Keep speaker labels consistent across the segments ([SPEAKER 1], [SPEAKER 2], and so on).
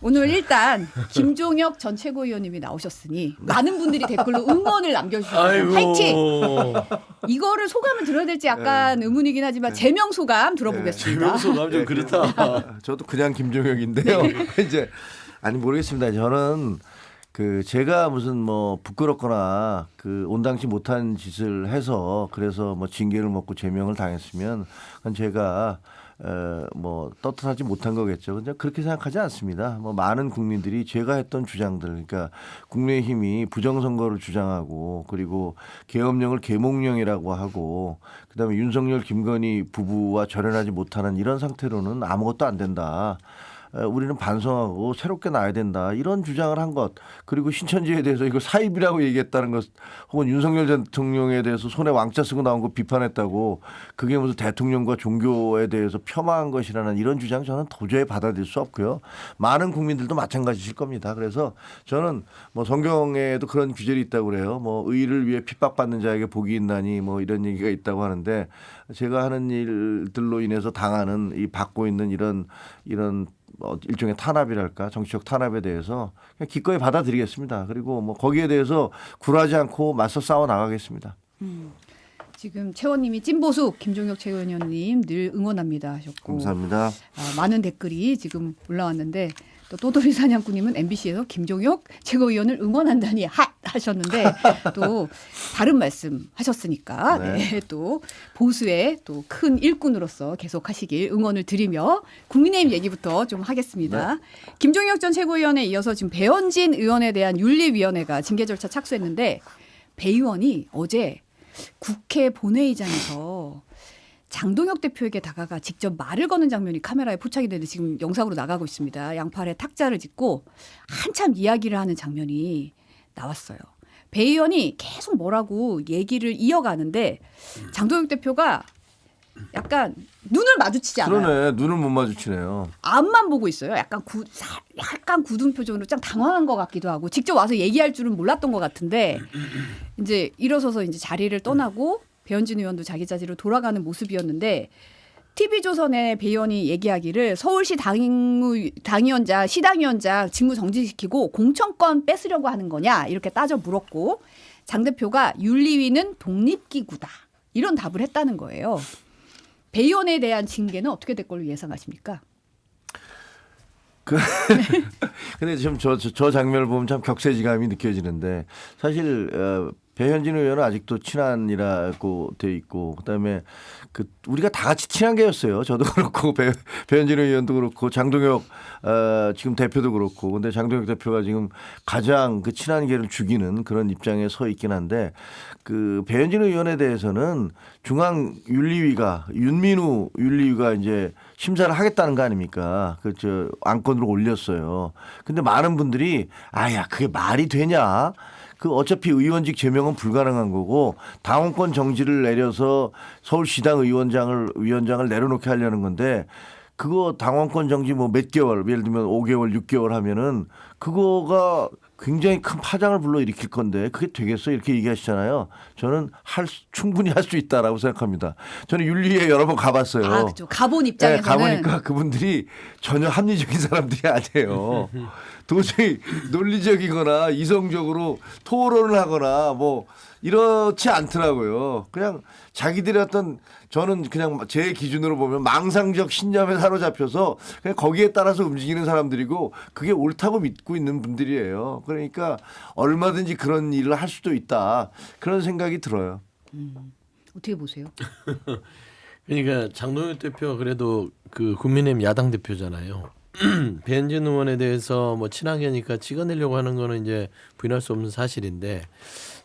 [SPEAKER 1] 오늘 일단 김종혁 전 최고위원님이 나오셨으니 많은 분들이 댓글로 응원을 남겨주셨어요. 파이팅! 이거를 소감을 들어야 될지 약간 의문이긴 하지만 제명 소감 들어보겠습니다.
[SPEAKER 2] 제명 소감 좀 그렇다.
[SPEAKER 3] 저도 그냥 김종혁인데요. 이제 아니 모르겠습니다. 저는 그 제가 무슨 뭐 부끄럽거나 그 온당치 못한 짓을 해서 그래서 뭐 징계를 먹고 제명을 당했으면 그건 제가 뭐 떳떳하지 못한 거겠죠. 근데 그렇게 생각하지 않습니다. 뭐 많은 국민들이 제가 했던 주장들, 그러니까 국민의힘이 부정선거를 주장하고 그리고 계엄령을 계몽령이라고 하고 그다음에 윤석열, 김건희 부부와 절연하지 못하는 이런 상태로는 아무것도 안 된다. 우리는 반성하고 새롭게 나야 된다. 이런 주장을 한 것. 그리고 신천지에 대해서 이거 사입이라고 얘기했다는 것 혹은 윤석열 대통령에 대해서 손에 왕자 쓰고 나온 거 비판했다고 그게 무슨 대통령과 종교에 대해서 폄하한 것이라는 이런 주장 저는 도저히 받아들일 수 없고요. 많은 국민들도 마찬가지실 겁니다. 그래서 저는 뭐 성경에도 그런 규절이 있다고 그래요. 뭐 의를 위해 핍박받는 자에게 복이 있나니 뭐 이런 얘기가 있다고 하는데 제가 하는 일들로 인해서 당하는 이 받고 있는 이런 일종의 탄압이랄까 정치적 탄압에 대해서 그냥 기꺼이 받아들이겠습니다. 그리고 뭐 거기에 대해서 굴하지 않고 맞서 싸워 나가겠습니다.
[SPEAKER 1] 지금 최원님이 찐보수 김종혁 최고위원님 늘 응원합니다 하셨고
[SPEAKER 3] 감사합니다.
[SPEAKER 1] 많은 댓글이 지금 올라왔는데 또 또돌이 사냥꾼님은 MBC에서 김종혁 최고위원을 응원한다니 하셨는데 또 다른 말씀 하셨으니까 네, 또 보수의 또 큰 일꾼으로서 계속 하시길 응원을 드리며 국민의힘 얘기부터 좀 하겠습니다. 네. 김종혁 전 최고위원에 이어서 지금 배현진 의원에 대한 윤리위원회가 징계 절차 착수했는데 배 의원이 어제 국회 본회의장에서 장동혁 대표에게 다가가 직접 말을 거는 장면이 카메라에 포착이 되는데 지금 영상으로 나가고 있습니다. 양팔에 탁자를 짚고 한참 이야기를 하는 장면이 나왔어요. 배 의원이 계속 뭐라고 얘기를 이어가는데 장동혁 대표가 약간 눈을 마주치지 않아요.
[SPEAKER 3] 그러네. 눈을 못 마주치네요.
[SPEAKER 1] 앞만 보고 있어요. 약간 굳은 표정으로 좀 당황한 것 같기도 하고 직접 와서 얘기할 줄은 몰랐던 것 같은데 이제 일어서서 이제 자리를 떠나고 배현진 의원도 자기 자리로 돌아가는 모습이었는데 TV조선의 배 의원이 얘기하기를 서울시 당위원장, 시당위원장 직무 정지시키고 공천권 뺏으려고 하는 거냐 이렇게 따져 물었고 장 대표가 윤리위는 독립기구다 이런 답을 했다는 거예요. 배 의원에 대한 징계는 어떻게 될 걸로 예상하십니까?
[SPEAKER 3] 근데 지금 저 장면을 보면 참 격세지감이 느껴지는데 사실 배현진 의원은 아직도 친한이라고 돼 있고 그다음에 우리가 다 같이 친한 게였어요. 저도 그렇고 배현진 의원도 그렇고 장동혁 지금 대표도 그렇고 근데 장동혁 대표가 지금 가장 그 친한 게를 죽이는 그런 입장에 서 있긴 한데 그 배현진 의원에 대해서는 중앙윤리위가 윤민우 윤리위가 이제 심사를 하겠다는 거 아닙니까? 저 안건으로 올렸어요. 근데 많은 분들이 아야 그게 말이 되냐? 그 어차피 의원직 제명은 불가능한 거고 당원권 정지를 내려서 서울시당 위원장을 내려놓게 하려는 건데 그거 당원권 정지 뭐 몇 개월 예를 들면 5개월 6개월 하면은 그거가 굉장히 큰 파장을 불러일으킬 건데 그게 되겠어 이렇게 얘기하시잖아요. 저는 충분히 할 수 있다라고 생각합니다. 저는 윤리위에 여러 번 가봤어요.
[SPEAKER 1] 아, 그렇죠. 가본 입장에서는.
[SPEAKER 3] 네, 가보니까 그분들이 전혀 합리적인 사람들이 아니에요. 도저히 논리적이거나 이성적으로 토론을 하거나 뭐 이렇지 않더라고요. 그냥 자기들의 어떤 저는 그냥 제 기준으로 보면 망상적 신념에 사로잡혀서 그냥 거기에 따라서 움직이는 사람들이고 그게 옳다고 믿고 있는 분들이에요. 그러니까 얼마든지 그런 일을 할 수도 있다. 그런 생각이 들어요.
[SPEAKER 1] 어떻게 보세요?
[SPEAKER 2] 그러니까 장동혁 대표가 그래도 그 국민의힘 야당 대표잖아요. 배현진 의원에 대해서 뭐 친하게니까 찍어내려고 하는 거는 이제 부인할 수 없는 사실인데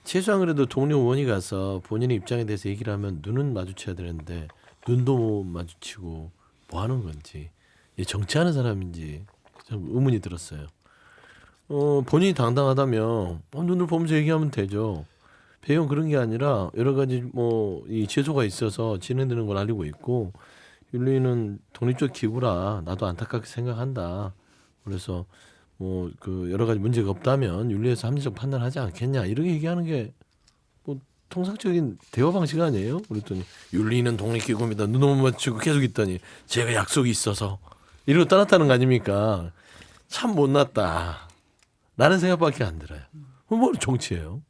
[SPEAKER 2] 최소한 그래도 동료 의원이 가서 본인의 입장에 대해서 얘기를 하면 눈은 마주쳐야 되는데 눈도 못 마주치고 뭐 하는 건지 정치하는 사람인지 좀 의문이 들었어요. 본인이 당당하다면 눈을 보면서 얘기하면 되죠. 배 의원 그런 게 아니라 여러 가지 뭐 이 제소가 있어서 진행되는 걸 알리고 있고 윤리위는 독립적 기구라 나도 안타깝게 생각한다. 그래서 뭐 그 여러 가지 문제가 없다면 윤리에서 합리적 판단하지 않겠냐 이렇게 얘기하는 게 뭐 통상적인 대화 방식 아니에요? 그랬더니 윤리는 독립기구입니다. 눈 못 맞추고 계속 있더니 제가 약속이 있어서 이러고 떠났다는 거 아닙니까? 참 못났다. 라는 생각밖에 안 들어요. 뭐 정치예요.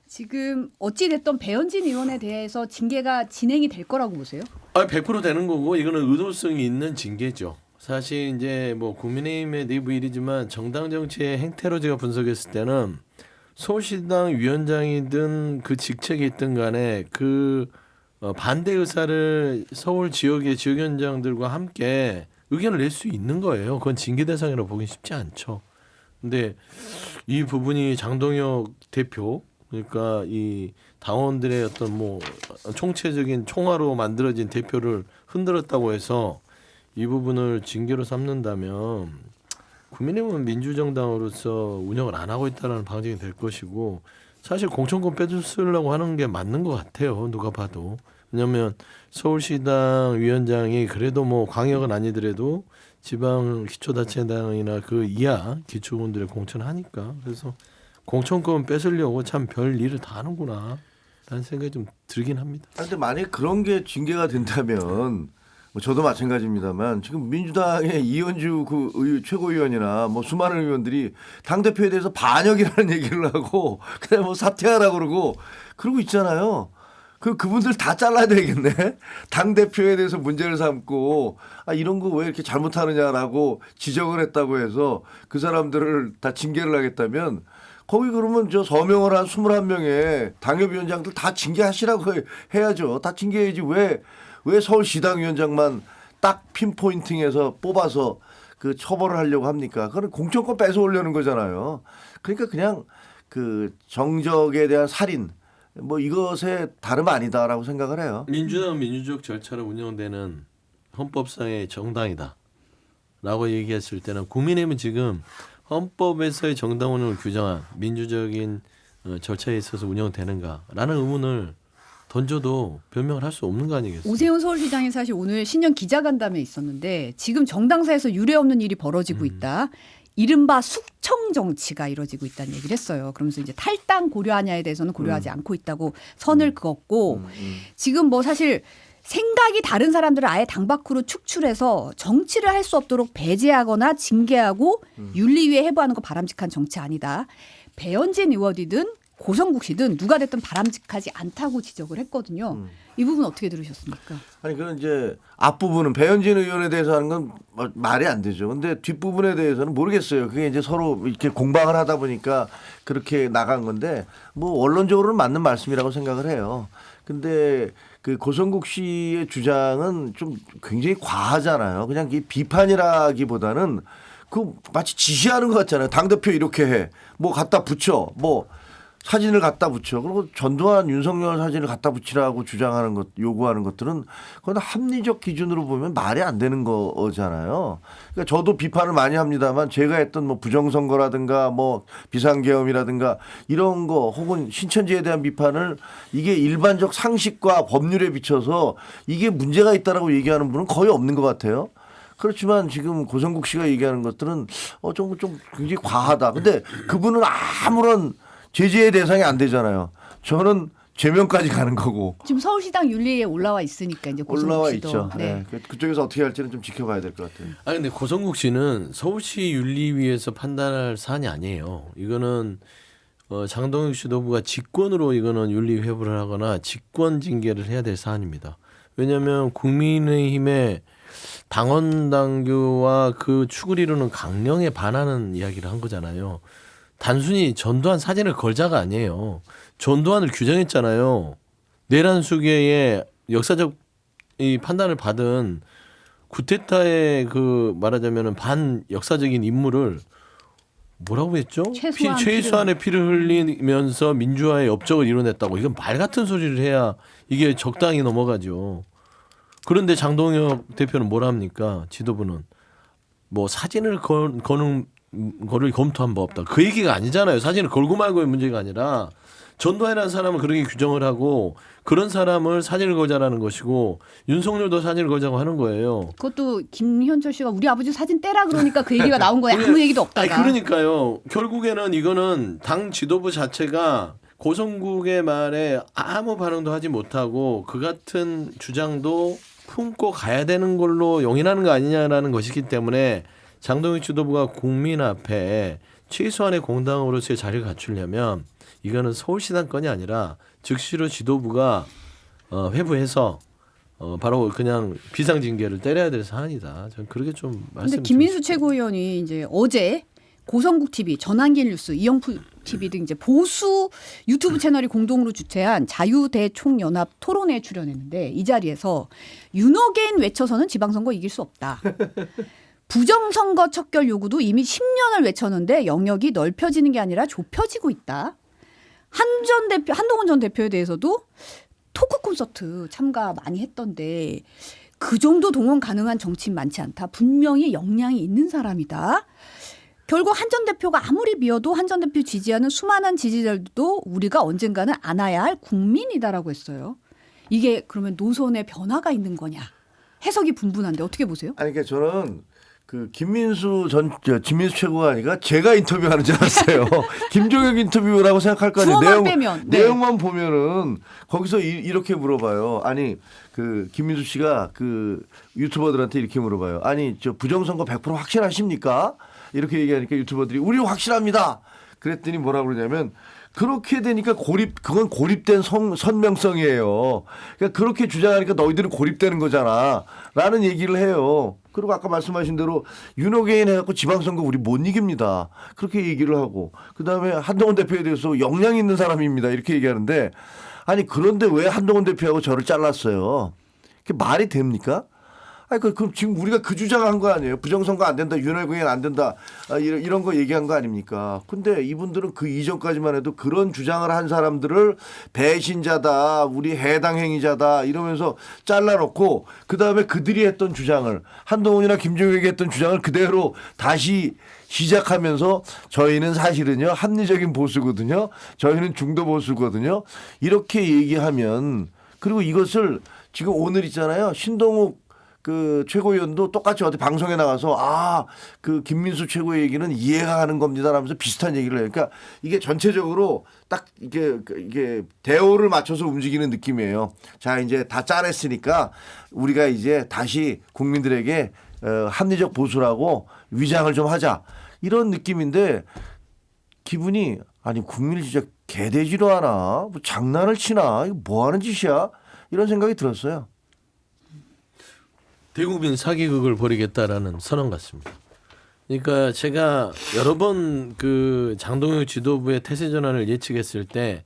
[SPEAKER 1] 지금 어찌 됐던 배현진 의원에 대해서 징계가 진행이 될 거라고 보세요?
[SPEAKER 2] 100% 되는 거고 이거는 의도성이 있는 징계죠. 사실 이제 뭐 국민의힘의 내부 일이지만 정당 정치의 행태로 제가 분석했을 때는 서울시당 위원장이든 그 직책에 있든 간에 그 반대 의사를 서울 지역의 지역위원장들과 함께 의견을 낼 수 있는 거예요. 그건 징계 대상이라고 보기 쉽지 않죠. 근데 이 부분이 장동혁 대표 그러니까 이 당원들의 어떤 뭐 총체적인 총화로 만들어진 대표를 흔들었다고 해서 이 부분을 징계로 삼는다면 국민의힘은 민주정당으로서 운영을 안 하고 있다는 방증이 될 것이고 사실 공천권 빼주려고 하는 게 맞는 것 같아요. 누가 봐도. 왜냐하면 서울시당 위원장이 그래도 뭐 광역은 아니더라도 지방 기초자치단이나 그 이하 기초군들의 공천을 하니까 그래서 공천권 뺏으려고 참 별 일을 다 하는구나 라는 생각이 좀 들긴 합니다.
[SPEAKER 3] 근데 만약 그런 게 징계가 된다면 뭐 저도 마찬가지입니다만 지금 민주당의 이현주 그 최고위원이나 뭐 수많은 의원들이 당 대표에 대해서 반역이라는 얘기를 하고 그냥 뭐 사퇴하라 그러고 있잖아요. 그분들 다 잘라야 되겠네. 당 대표에 대해서 문제를 삼고 이런 거 왜 이렇게 잘못하느냐라고 지적을 했다고 해서 그 사람들을 다 징계를 하겠다면 거기 그러면 저 서명을 한 21명의 당협위원장들 다 징계하시라고 해야죠. 다 징계해야지 왜 서울시당위원장만 딱 핀포인팅해서 뽑아서 그 처벌을 하려고 합니까? 그건 공천권 뺏어오려는 거잖아요. 그러니까 그냥 그 정적에 대한 살인 뭐 이것에 다름 아니다라고 생각을 해요.
[SPEAKER 2] 민주당은 민주적 절차로 운영되는 헌법상의 정당이다 라고 얘기했을 때는 국민의힘은 지금 헌법에서의 정당 운영을 규정한 민주적인 절차에 있어서 운영되는가라는 의문을 던져도 변명을 할 수 없는 거 아니겠어요?
[SPEAKER 1] 오세훈 서울시장이 사실 오늘 신년 기자간담회에 있었는데 지금 정당사에서 유례없는 일이 벌어지고 있다. 이른바 숙청 정치가 이루어지고 있다는 얘기를 했어요. 그러면서 이제 탈당 고려하냐에 대해서는 고려하지 않고 있다고 선을 그었고 지금 뭐 사실 생각이 다른 사람들을 아예 당 밖으로 축출해서 정치를 할 수 없도록 배제하거나 징계하고 윤리위에 해부하는 거 바람직한 정치 아니다. 배현진 의원이든 고성국 씨든 누가 됐든 바람직하지 않다고 지적을 했거든요. 이 부분 어떻게 들으셨습니까?
[SPEAKER 3] 아니 그건 이제 앞부분은 배현진 의원에 대해서 하는 건 말이 안 되죠. 근데 뒷부분에 대해서는 모르겠어요. 그게 이제 서로 이렇게 공방을 하다 보니까 그렇게 나간 건데 뭐 원론적으로는 맞는 말씀이라고 생각을 해요. 근데 그 고성국 씨의 주장은 좀 굉장히 과하잖아요. 그냥 이 비판이라기보다는 그 마치 지시하는 것 같잖아요. 당대표 이렇게 해. 뭐 갖다 붙여. 뭐 사진을 갖다 붙여. 그리고 전두환 윤석열 사진을 갖다 붙이라고 주장하는 것, 요구하는 것들은 그건 합리적 기준으로 보면 말이 안 되는 거잖아요. 그러니까 저도 비판을 많이 합니다만 제가 했던 뭐 부정선거라든가 뭐 비상계엄이라든가 이런 거 혹은 신천지에 대한 비판을 이게 일반적 상식과 법률에 비춰서 이게 문제가 있다라고 얘기하는 분은 거의 없는 것 같아요. 그렇지만 지금 고성국 씨가 얘기하는 것들은 좀 굉장히 과하다. 근데 그분은 아무런 제재의 대상이 안 되잖아요. 저는 제명까지 가는 거고.
[SPEAKER 1] 지금 서울시당 윤리위에 올라와 있으니까 이제 고성국
[SPEAKER 3] 올라와
[SPEAKER 1] 씨도.
[SPEAKER 3] 있죠.
[SPEAKER 1] 네.
[SPEAKER 3] 네. 그쪽에서 어떻게 할지는 좀 지켜봐야 될 것 같아요.
[SPEAKER 2] 근데 고성국 씨는 서울시 윤리위에서 판단할 사안이 아니에요. 이거는 장동혁 씨 노부가 직권으로 이거는 윤리 회부를 하거나 직권 징계를 해야 될 사안입니다. 왜냐하면 국민의힘의 당원 당규와 그 축을 이루는 강령에 반하는 이야기를 한 거잖아요. 단순히 전두환 사진을 걸자가 아니에요. 전두환을 규정했잖아요. 내란 수계의 역사적 이 판단을 받은 쿠데타의 그 말하자면은 반 역사적인 인물을 뭐라고 했죠? 최소한의 피를 흘리면서 민주화의 업적을 이뤄냈다고. 이건 말 같은 소리를 해야 이게 적당히 넘어가죠. 그런데 장동혁 대표는 뭐라 합니까? 지도부는 뭐 사진을 거는 거를 검토한 바 없다. 그 얘기가 아니잖아요. 사진을 걸고 말고의 문제가 아니라 전두환이라는 사람을 그렇게 규정을 하고 그런 사람을 사진을 거자라는 것이고 윤석열도 사진을 거자고 하는 거예요.
[SPEAKER 1] 그것도 김현철 씨가 우리 아버지 사진 떼라 그러니까 그 얘기가 나온 거예요. 아무 얘기도 없다가.
[SPEAKER 2] 그러니까요. 결국에는 이거는 당 지도부 자체가 고성국의 말에 아무 반응도 하지 못하고 그 같은 주장도 품고 가야 되는 걸로 용인하는 거 아니냐라는 것이기 때문에 장동혁 지도부가 국민 앞에 최소한의 공당으로서의 자리를 갖추려면 이거는 서울시당 건이 아니라 즉시로 지도부가 회부해서 바로 그냥 비상징계를 때려야 될 사안이다. 저는 그렇게 좀
[SPEAKER 1] 근데
[SPEAKER 2] 말씀드리고
[SPEAKER 1] 김민수 최고위원이 이제 어제 고성국 TV, 전환길 뉴스, 이영프 TV 등 이제 보수 유튜브 채널이 공동으로 주최한 자유대총연합 토론회에 출연했는데 이 자리에서 윤어게인 외쳐서는 지방선거 이길 수 없다. 부정선거 척결 요구도 이미 10년을 외쳤는데 영역이 넓혀지는 게 아니라 좁혀지고 있다. 한동훈 전 대표에 대해서도 토크 콘서트 참가 많이 했던데 그 정도 동원 가능한 정치인 많지 않다. 분명히 역량이 있는 사람이다. 결국 한 전 대표가 아무리 미워도 한 전 대표 지지하는 수많은 지지자들도 우리가 언젠가는 안아야 할 국민이다라고 했어요. 이게 그러면 노선의 변화가 있는 거냐. 해석이 분분한데 어떻게 보세요?
[SPEAKER 3] 아니 그러니까 저는 그 김민수 최고가 아니라 제가 인터뷰하는 줄 알았어요. 김종혁 인터뷰라고 생각할 거 아니에요.
[SPEAKER 1] 주어만 빼면. 네.
[SPEAKER 3] 내용만 보면은 거기서 이렇게 물어봐요. 아니 그 김민수 씨가 그 유튜버들한테 이렇게 물어봐요. 아니 저 부정선거 100% 확신하십니까? 이렇게 얘기하니까 유튜버들이 우리 확실합니다. 그랬더니 뭐라 그러냐면 그렇게 되니까 그건 고립된 선명성이에요. 그러니까 그렇게 주장하니까 너희들은 고립되는 거잖아. 라는 얘기를 해요. 그리고 아까 말씀하신 대로 윤호개인 해갖고 지방선거 우리 못 이깁니다. 그렇게 얘기를 하고 그다음에 한동훈 대표에 대해서 역량 있는 사람입니다. 이렇게 얘기하는데 아니 그런데 왜 한동훈 대표하고 저를 잘랐어요? 그게 말이 됩니까? 아니 그럼 지금 우리가 그 주장한 거 아니에요? 부정선거 안 된다, 윤호개인 안 된다, 이런 거 얘기한 거 아닙니까? 근데 이분들은 그 이전까지만 해도 그런 주장을 한 사람들을 배신자다, 우리 해당 행위자다 이러면서 잘라놓고 그 다음에 그들이 했던 주장을 한동훈이나 김종혁이 했던 주장을 그대로 다시 시작하면서 저희는 사실은요 합리적인 보수거든요, 저희는 중도 보수거든요 이렇게 얘기하면 그리고 이것을 지금 오늘 있잖아요 신동욱 그 최고위원도 똑같이 어디 방송에 나가서 그 김민수 최고의 얘기는 이해가 가는 겁니다라면서 비슷한 얘기를 해요. 그러니까 이게 전체적으로 딱 이게 대오를 맞춰서 움직이는 느낌이에요. 자 이제 다 짜냈으니까 우리가 이제 다시 국민들에게 합리적 보수라고 위장을 좀 하자 이런 느낌인데 기분이 아니 국민을 진짜 개돼지로 하나 뭐 장난을 치나 이거 뭐 하는 짓이야 이런 생각이 들었어요.
[SPEAKER 2] 대국민 사기극을 벌이겠다라는 선언 같습니다. 그러니까 제가 여러 번 그 장동혁 지도부의 태세 전환을 예측했을 때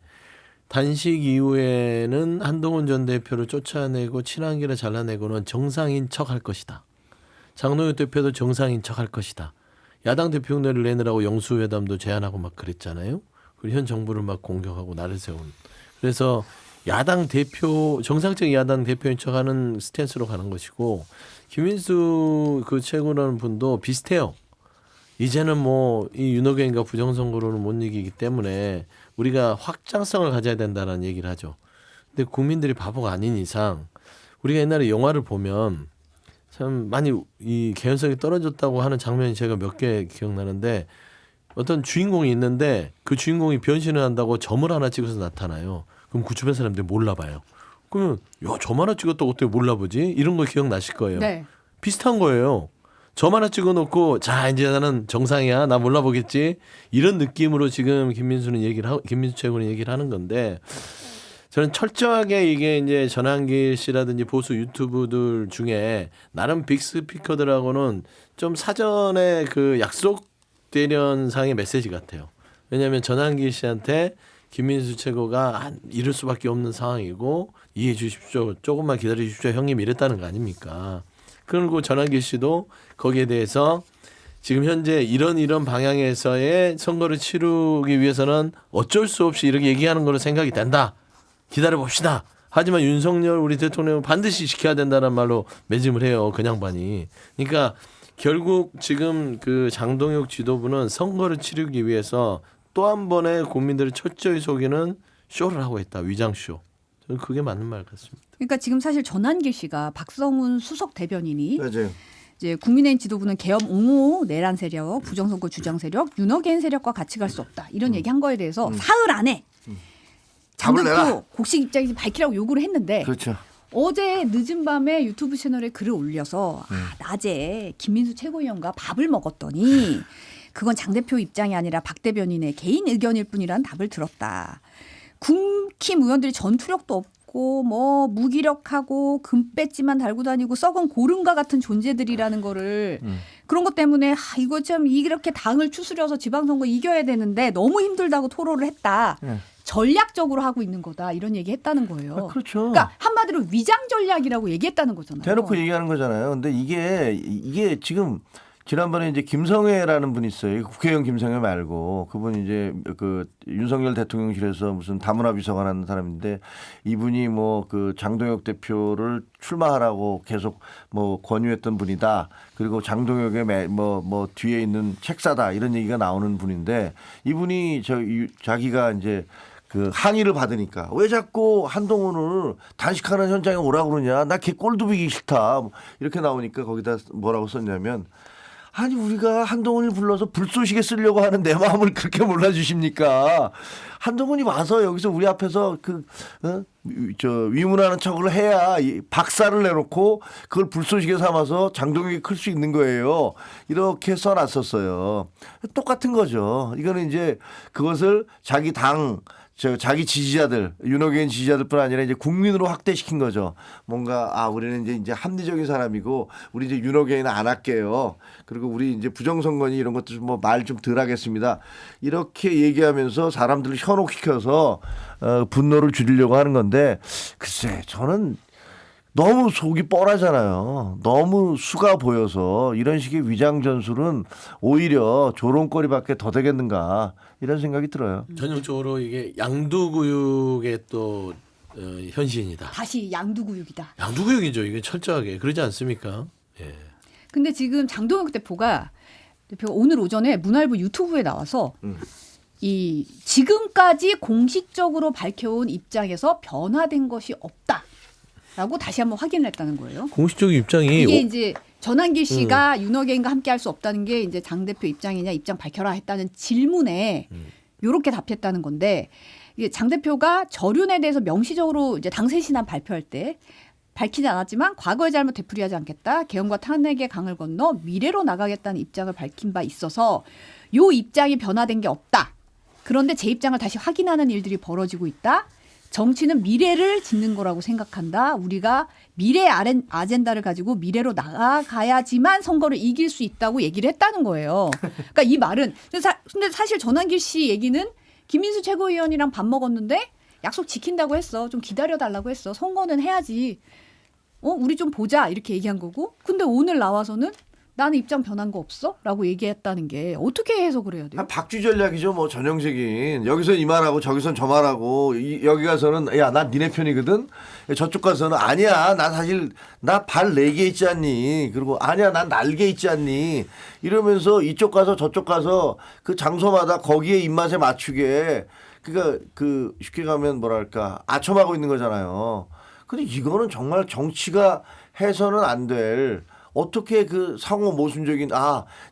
[SPEAKER 2] 단식 이후에는 한동훈 전 대표를 쫓아내고 친한계를 잘라내고는 정상인 척할 것이다. 장동혁 대표도 정상인 척할 것이다. 야당 대표 흉내를 내느라고 영수회담도 제안하고 막 그랬잖아요. 그리고 현 정부를 막 공격하고 나를 세운. 그래서 야당 대표 정상적인 야당 대표인 척하는 스탠스로 가는 것이고 김민수 그 최고라는 분도 비슷해요. 이제는 뭐 이 윤호개인과 부정선거로는 못 이기기 때문에 우리가 확장성을 가져야 된다는 얘기를 하죠. 근데 국민들이 바보가 아닌 이상 우리가 옛날에 영화를 보면 참 많이 이 개연성이 떨어졌다고 하는 장면이 제가 몇 개 기억나는데 어떤 주인공이 있는데 그 주인공이 변신을 한다고 점을 하나 찍어서 나타나요. 그럼 그 주변 사람들이 몰라봐요. 그러면 야, 점 하나 찍었다고 어떻게 몰라보지? 이런 거 기억나실 거예요.
[SPEAKER 1] 네.
[SPEAKER 2] 비슷한 거예요. 점 하나 찍어놓고 자 이제 나는 정상이야. 나 몰라보겠지. 이런 느낌으로 지금 김민수 최고는 얘기를 하는 건데 저는 철저하게 이게 이제 전환길 씨라든지 보수 유튜브들 중에 나름 빅스피커들하고는 좀 사전에 그 약속대련상의 메시지 같아요. 왜냐하면 전환길 씨한테 김민수 최고가 이럴 수밖에 없는 상황이고 이해해 주십시오. 조금만 기다려 주십시오. 형님 이랬다는 거 아닙니까? 그리고 전환길 씨도 거기에 대해서 지금 현재 이런 방향에서의 선거를 치르기 위해서는 어쩔 수 없이 이렇게 얘기하는 거로 생각이 된다. 기다려 봅시다. 하지만 윤석열 우리 대통령은 반드시 지켜야 된다는 말로 매짐을 해요. 그 양반이. 그러니까 결국 지금 그 장동혁 지도부는 선거를 치르기 위해서 또 한 번의 국민들을 철저히 속이는 쇼를 하고 있다. 위장쇼. 저는 그게 맞는 말 같습니다.
[SPEAKER 1] 그러니까 지금 사실 전환길 씨가 박성훈 수석 대변인이
[SPEAKER 3] 맞아요.
[SPEAKER 1] 이제 국민의힘 지도부는 계엄 옹호 내란 세력, 부정선거 주장 세력, 윤어게인 세력과 같이 갈 수 없다. 이런 얘기한 거에 대해서 사흘 안에 장
[SPEAKER 3] 답을 내라.
[SPEAKER 1] 대표 곡식 입장에서 밝히라고 요구를 했는데
[SPEAKER 3] 그렇죠.
[SPEAKER 1] 어제 늦은 밤에 유튜브 채널에 글을 올려서 낮에 김민수 최고위원과 밥을 먹었더니 그건 장 대표 입장이 아니라 박 대변인의 개인 의견일 뿐이란 답을 들었다. 국힘 의원들이 전투력도 없고 뭐 무기력하고 금배지만 달고 다니고 썩은 고름과 같은 존재들이라는 거를 그런 것 때문에 이거 참 이렇게 당을 추스려서 지방선거 이겨야 되는데 너무 힘들다고 토로를 했다. 전략적으로 하고 있는 거다 이런 얘기 했다는 거예요.
[SPEAKER 3] 그렇죠.
[SPEAKER 1] 그러니까 한마디로 위장 전략이라고 얘기했다는 거잖아요.
[SPEAKER 3] 대놓고 얘기하는 거잖아요. 근데 이게 지금 지난번에 이제 김성회라는 분이 있어요. 국회의원 김성회 말고 그분이 이제 그 윤석열 대통령실에서 무슨 다문화 비서관 하는 사람인데 이분이 뭐 그 장동혁 대표를 출마하라고 계속 뭐 권유했던 분이다. 그리고 장동혁의 뭐 뒤에 있는 책사다 이런 얘기가 나오는 분인데 이분이 자기가 이제 그 항의를 받으니까 왜 자꾸 한동훈을 단식하는 현장에 오라고 그러냐. 나 걔 꼴도 보기 싫다. 이렇게 나오니까 거기다 뭐라고 썼냐면 아니 우리가 한동훈을 불러서 불쏘시개 쓰려고 하는 내 마음을 그렇게 몰라주십니까? 한동훈이 와서 여기서 우리 앞에서 위문하는 척을 해야 박살을 내놓고 그걸 불쏘시개 삼아서 장동혁이 클 수 있는 거예요. 이렇게 써놨었어요. 똑같은 거죠. 이거는 이제 그것을 자기 자기 지지자들, 윤호개인 지지자들뿐 아니라 이제 국민으로 확대시킨 거죠. 뭔가 우리는 이제 합리적인 사람이고 우리 이제 윤호개인 안 할게요. 그리고 우리 이제 부정선거니 이런 것도 뭐 말 좀 덜 하겠습니다. 이렇게 얘기하면서 사람들을 현혹시켜서 분노를 줄이려고 하는 건데 글쎄 저는 너무 속이 뻔하잖아요. 너무 수가 보여서 이런 식의 위장 전술은 오히려 조롱거리밖에 더 되겠는가 이런 생각이 들어요.
[SPEAKER 2] 전형적으로 이게 양두구육의 또 현신이다.
[SPEAKER 1] 다시 양두구육이다.
[SPEAKER 2] 양두구육이죠. 이게 철저하게 그러지 않습니까? 예.
[SPEAKER 1] 근데 지금 장동혁 대표가 오늘 오전에 문화일보 유튜브에 나와서 이 지금까지 공식적으로 밝혀온 입장에서 변화된 것이 없다라고 다시 한번 확인을 했다는 거예요.
[SPEAKER 2] 공식적인 입장이
[SPEAKER 1] 이게 이제 전환길 씨가 윤호개인과 함께 할 수 없다는 게 이제 장 대표 입장이냐 입장 밝혀라 했다는 질문에 이렇게 답했다는 건데 이게 장 대표가 저륜에 대해서 명시적으로 이제 당세신안 발표할 때 밝히지 않았지만 과거의 잘못 되풀이하지 않겠다. 개헌과 탄핵의 강을 건너 미래로 나가겠다는 입장을 밝힌 바 있어서 요 입장이 변화된 게 없다. 그런데 제 입장을 다시 확인하는 일들이 벌어지고 있다. 정치는 미래를 짓는 거라고 생각한다. 우리가 미래 아젠다를 가지고 미래로 나아가야지만 선거를 이길 수 있다고 얘기를 했다는 거예요. 그러니까 이 말은 근데 사실 전환길 씨 얘기는 김민수 최고위원이랑 밥 먹었는데 약속 지킨다고 했어. 좀 기다려달라고 했어. 선거는 해야지. 우리 좀 보자 이렇게 얘기한 거고. 근데 오늘 나와서는 나는 입장 변한 거 없어? 라고 얘기했다는 게 어떻게 해석을 해야 돼요?
[SPEAKER 3] 박쥐 전략이죠. 뭐 전형적인. 여기서 이 말하고 저기선 저 말하고 여기 가서는 야, 나 니네 편이거든. 저쪽 가서는 아니야. 나 사실 나 발 4개 있지 않니. 그리고 아니야. 난 날개 있지 않니. 이러면서 이쪽 가서 저쪽 가서 그 장소마다 거기에 입맛에 맞추게 그러니까 그 쉽게 가면 뭐랄까 아첨하고 있는 거잖아요. 근데 이거는 정말 정치가 해서는 안 될 어떻게 그 상호 모순적인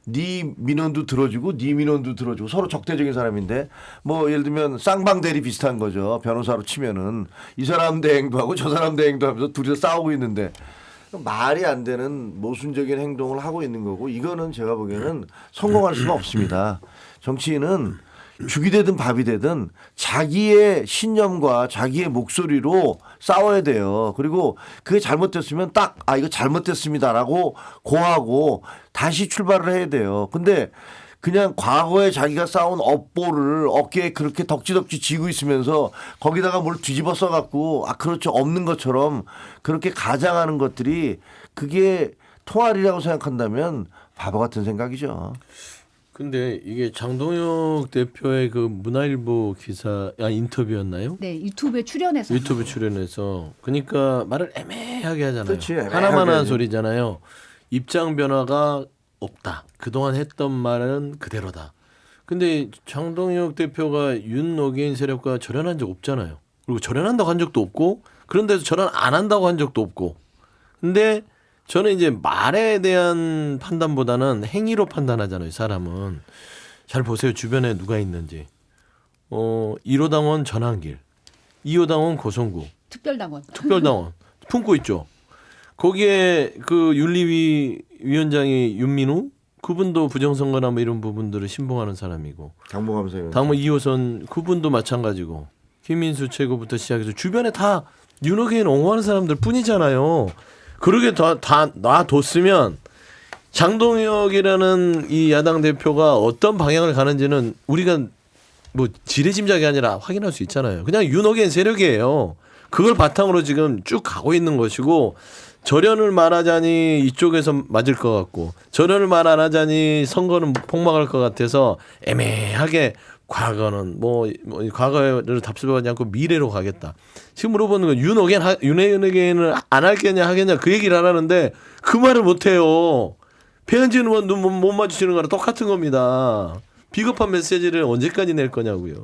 [SPEAKER 3] 네 민원도 들어주고 네 민원도 들어주고 서로 적대적인 사람인데 뭐 예를 들면 쌍방대리 비슷한 거죠. 변호사로 치면은 이 사람 대행도 하고 저 사람 대행도 하면서 둘이서 싸우고 있는데 말이 안 되는 모순적인 행동을 하고 있는 거고 이거는 제가 보기에는 성공할 수가 없습니다. 정치인은 죽이 되든 밥이 되든 자기의 신념과 자기의 목소리로 싸워야 돼요. 그리고 그게 잘못됐으면 딱 이거 잘못됐습니다라고 고하고 다시 출발을 해야 돼요. 근데 그냥 과거에 자기가 쌓은 업보를 어깨에 그렇게 덕지덕지 쥐고 있으면서 거기다가 뭘 뒤집어 써갖고 그렇죠 없는 것처럼 그렇게 가장하는 것들이 그게 통할이라고 생각한다면 바보 같은 생각이죠.
[SPEAKER 2] 근데 이게 장동혁 대표의 그 문화일보 기사 인터뷰였나요?
[SPEAKER 1] 네, 유튜브에 출연해서.
[SPEAKER 2] 유튜브 출연해서 그러니까 말을 애매하게 하잖아요.
[SPEAKER 3] 그렇지, 애매하게
[SPEAKER 2] 하나만 하는
[SPEAKER 3] 하지.
[SPEAKER 2] 소리잖아요. 입장 변화가 없다. 그동안 했던 말은 그대로다. 근데 장동혁 대표가 윤노계인 세력과 절연한 적 없잖아요. 그리고 절연한다고 한 적도 없고 그런 데서 절연 안 한다고 한 적도 없고. 근데 저는 이제 말에 대한 판단보다는 행위로 판단하잖아요. 사람은. 잘 보세요. 주변에 누가 있는지. 1호 당원 전환길, 2호 당원 고성구,
[SPEAKER 1] 특별당원.
[SPEAKER 2] 특별당원. 품고 있죠. 거기에 그 윤리위 위원장이 윤민우 그분도 부정선거나 뭐 이런 부분들을 신봉하는 사람이고
[SPEAKER 3] 당무감사위원.
[SPEAKER 2] 당무 2호선 그분도 마찬가지고 김민수 최고부터 시작해서 주변에 다 윤호개인 옹호하는 사람들 뿐이잖아요. 그러게 다 놔뒀으면 장동혁이라는 이 야당 대표가 어떤 방향을 가는지는 우리가 뭐 지레짐작이 아니라 확인할 수 있잖아요. 그냥 윤호개인 세력이에요. 그걸 바탕으로 지금 쭉 가고 있는 것이고 절연을 말하자니 이쪽에서 맞을 것 같고 절연을 말 안 하자니 선거는 폭망할 것 같아서 애매하게 과거는 뭐 과거를 답습하지 않고 미래로 가겠다. 지금 물어보는 건 윤호개인을 안 할겠냐 하겠냐 그 얘기를 안 하는데 그 말을 못 해요. 배현진 의원 눈 못 마주치는 거랑 똑같은 겁니다. 비겁한 메시지를 언제까지 낼 거냐고요.